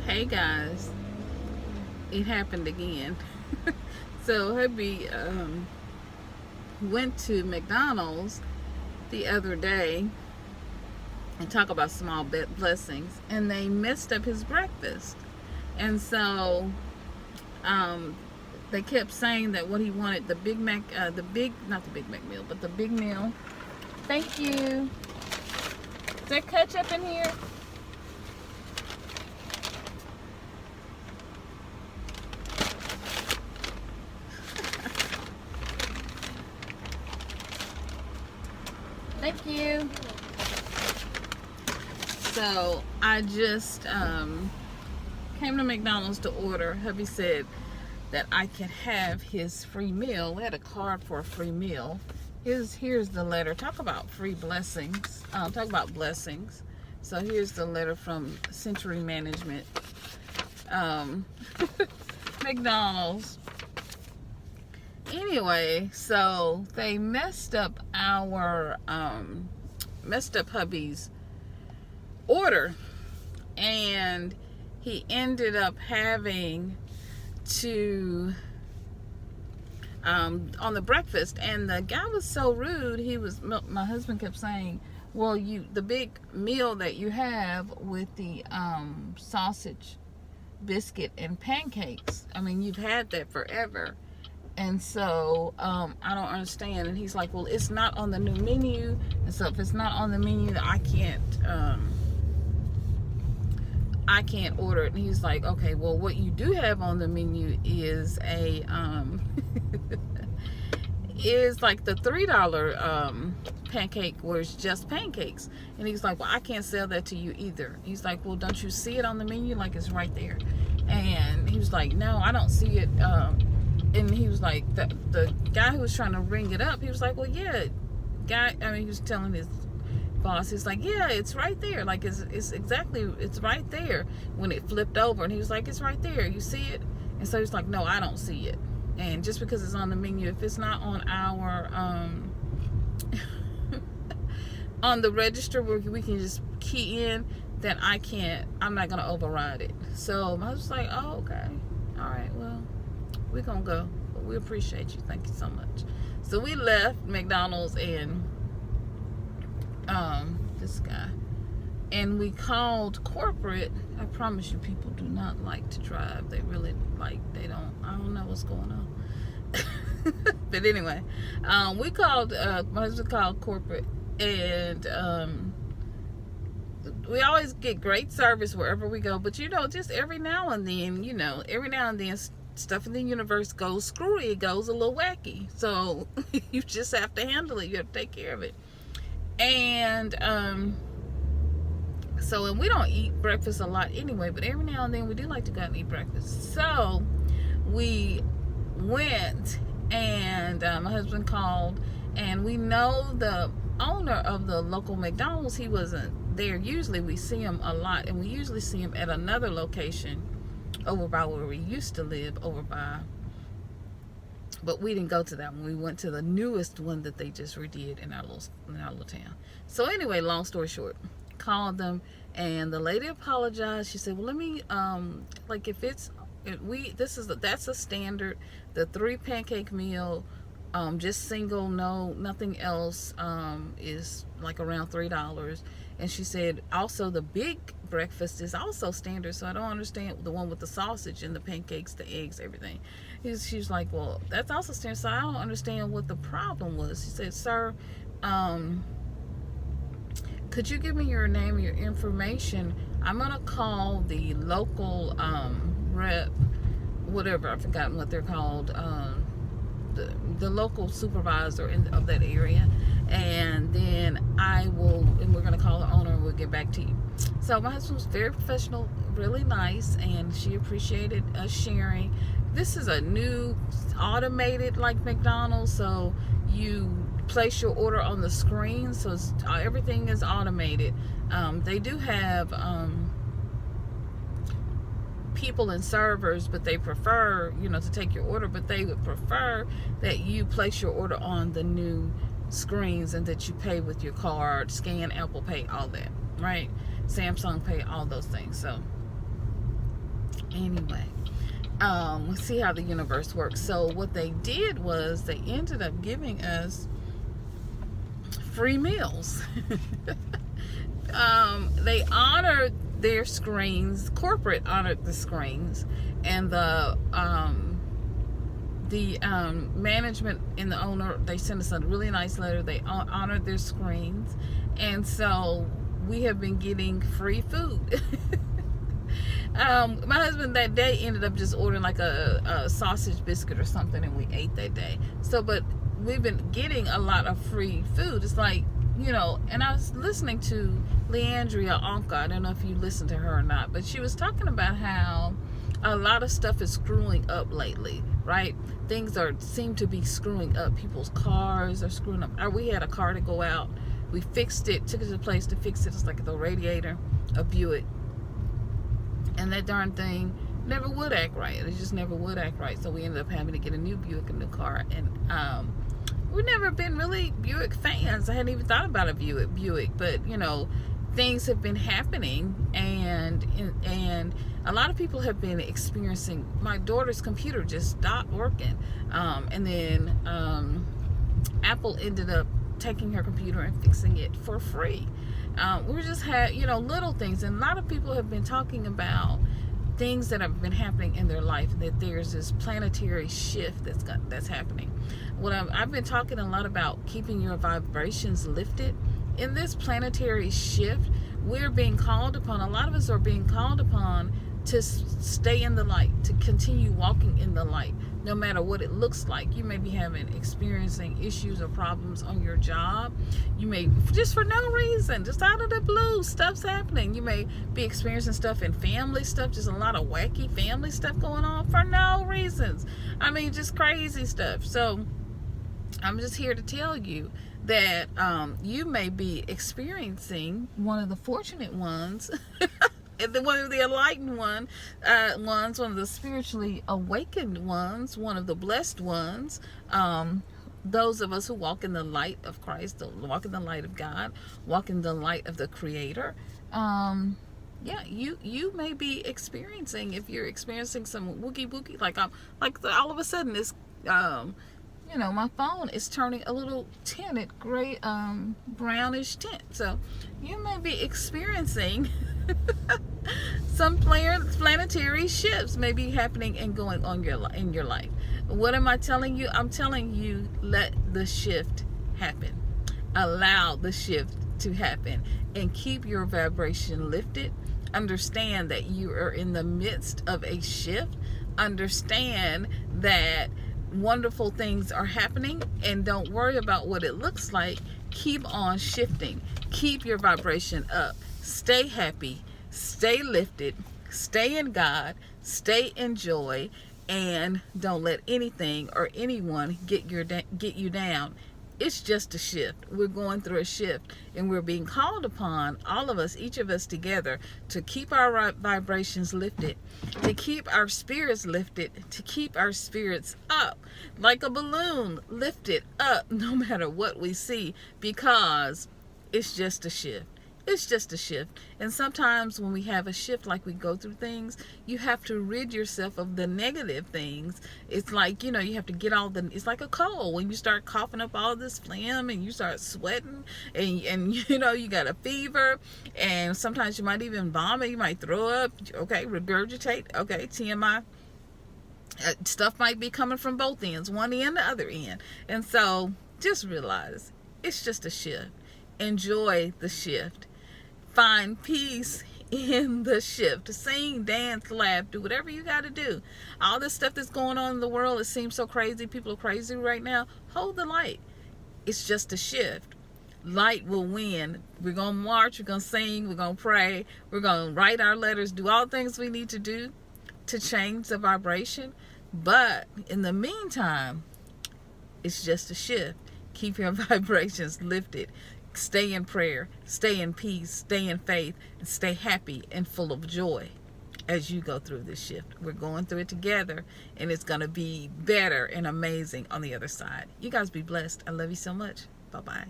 Hey guys, it happened again. So hubby went to McDonald's the other day and talk about small blessings, and they messed up his breakfast. And so um, they kept saying that what he wanted, the Big Mac, not the Big Mac meal, but the big meal. Thank you. Is there ketchup in here? Thank you. So I just came to McDonald's to order. Hubby said that I could have his free meal. We had a card for a free meal. Here's the letter. Talk about free blessings. Talk about blessings. So here's the letter from Century Management. McDonald's. Anyway, so they messed up hubby's order, and he ended up having to on the breakfast, and the guy was so rude. My husband kept saying, well, the big meal that you have with the sausage, biscuit, and pancakes, I mean, you've had that forever. And so I don't understand. And he's like, well, it's not on the new menu. And so if it's not on the menu, I can't order it. And he's like, okay, well, what you do have on the menu is a is like the $3 pancake where it's just pancakes. And he's like, well, I can't sell that to you either. He's like, well, don't you see it on the menu? Like, it's right there. And he was like, no, I don't see it. And he was like, the guy who was trying to ring it up, he was like, well, yeah, he was telling his boss, he's like, yeah, it's right there. Like, it's right there when it flipped over. And he was like, it's right there. You see it? And so he's like, no, I don't see it. And just because it's on the menu, if it's not on our, on the register where we can just key in, then I'm not going to override it. So I was like, oh, okay. All right, well, we're gonna go, but we appreciate you. Thank you so much. So we left McDonald's and this guy, and we called corporate. I promise you, people do not like to drive. They really I don't know what's going on. But anyway, we called, my husband called corporate, and we always get great service wherever we go, but just every now and then, stuff in the universe goes screwy. It goes a little wacky. So you just have to handle it. You have to take care of it. And and we don't eat breakfast a lot anyway, but every now and then we do like to go out and eat breakfast. So we went, and my husband called, and we know the owner of the local McDonald's. He wasn't there. Usually we see him a lot, and we usually see him at another location over by where we used to live, but we didn't go to that one. We went to the newest one that they just redid in our little town. So anyway, long story short, called them, and the lady apologized. She said, well, let me that's a standard, the 3 pancake meal, just single, nothing else, is like around $3. And she said also the big breakfast is also standard, so I don't understand the one with the sausage and the pancakes, the eggs, everything. She was like, well, that's also standard, so I don't understand what the problem was. She said, sir, could you give me your name and your information? I'm gonna call the local rep, whatever, I've forgotten what they're called, the local supervisor of that area, and then we're going to call the owner, and we'll get back to you. So my husband was very professional, really nice, and she appreciated us sharing. This is a new automated like McDonald's, so you place your order on the screen, so everything is automated. They do have people and servers, but they prefer, to take your order, but they would prefer that you place your order on the new screens and that you pay with your card, scan, Apple Pay, all that, right? Samsung Pay, all those things. So Anyway, we see how the universe works. So what they did was they ended up giving us free meals. They honored their screens. Corporate honored the screens, and the management and the owner, they sent us a really nice letter. They honored their screens, and so we have been getting free food. My husband that day ended up just ordering like a sausage biscuit or something, and we ate that day. So, but we've been getting a lot of free food. It's like, you know, and I was listening to Leandria Anka. I don't know if you listened to her or not, but she was talking about how a lot of stuff is screwing up lately, right? Things seem to be screwing up. People's cars are screwing up. We had a car to go out. We fixed it, took it to the place to fix it. It's like the radiator, a Buick. And that darn thing never would act right. It just never would act right. So we ended up having to get a new Buick, a new car. And we've never been really Buick fans. I hadn't even thought about a Buick. But, you know, things have been happening. And a lot of people have been experiencing, my daughter's computer just stopped working. And then Apple ended up taking her computer and fixing it for free. We just had, you know, little things, and a lot of people have been talking about things that have been happening in their life, that there's this planetary shift that's happening. I've been talking a lot about keeping your vibrations lifted. In this planetary shift, we're being called upon, a lot of us are being called upon to stay in the light, to continue walking in the light, no matter what it looks like. You may be experiencing issues or problems on your job. You may, just for no reason, just out of the blue, stuff's happening. You may be experiencing stuff in family stuff, just a lot of wacky family stuff going on for no reasons. I mean, just crazy stuff. So I'm just here to tell you that you may be experiencing, one of the fortunate ones, one of the enlightened ones, one of the spiritually awakened ones, one of the blessed ones, those of us who walk in the light of Christ, walk in the light of God, walk in the light of the Creator. Yeah, you may be experiencing, if you're experiencing some woogie, like all of a sudden this, you know, my phone is turning a little tinted gray, brownish tint. So you may be experiencing some planetary shifts may be happening and going on in your life. What am I telling you? I'm telling you, let the shift happen. Allow the shift to happen and keep your vibration lifted. Understand that you are in the midst of a shift. Understand that wonderful things are happening, and don't worry about what it looks like. Keep on shifting. Keep your vibration up. Stay happy, stay lifted, stay in God, stay in joy, and don't let anything or anyone get you down. It's just a shift. We're going through a shift, and we're being called upon, all of us, each of us together, to keep our vibrations lifted, to keep our spirits lifted, to keep our spirits up like a balloon, lifted up no matter what we see, because it's just a shift. It's just a shift. And sometimes when we have a shift, like we go through things, you have to rid yourself of the negative things. It's like, you know, you have to get it's like a cold. When you start coughing up all this phlegm and you start sweating and you know, you got a fever, and sometimes you might even vomit, you might throw up, okay, regurgitate, okay, TMI. Stuff might be coming from both ends, one end, the other end. And so just realize it's just a shift. Enjoy the shift. Find peace in the shift. Sing, dance, laugh, do whatever you got to do. All this stuff that's going on in the world, it seems so crazy. People are crazy right now. Hold the light. It's just a shift. Light will win. We're going to march. We're going to sing. We're going to pray. We're going to write our letters. Do all the things we need to do to change the vibration. But in the meantime, it's just a shift. Keep your vibrations lifted. Stay in prayer, stay in peace, stay in faith, and stay happy and full of joy as you go through this shift. We're going through it together, and it's going to be better and amazing on the other side. You guys be blessed. I love you so much. Bye-bye.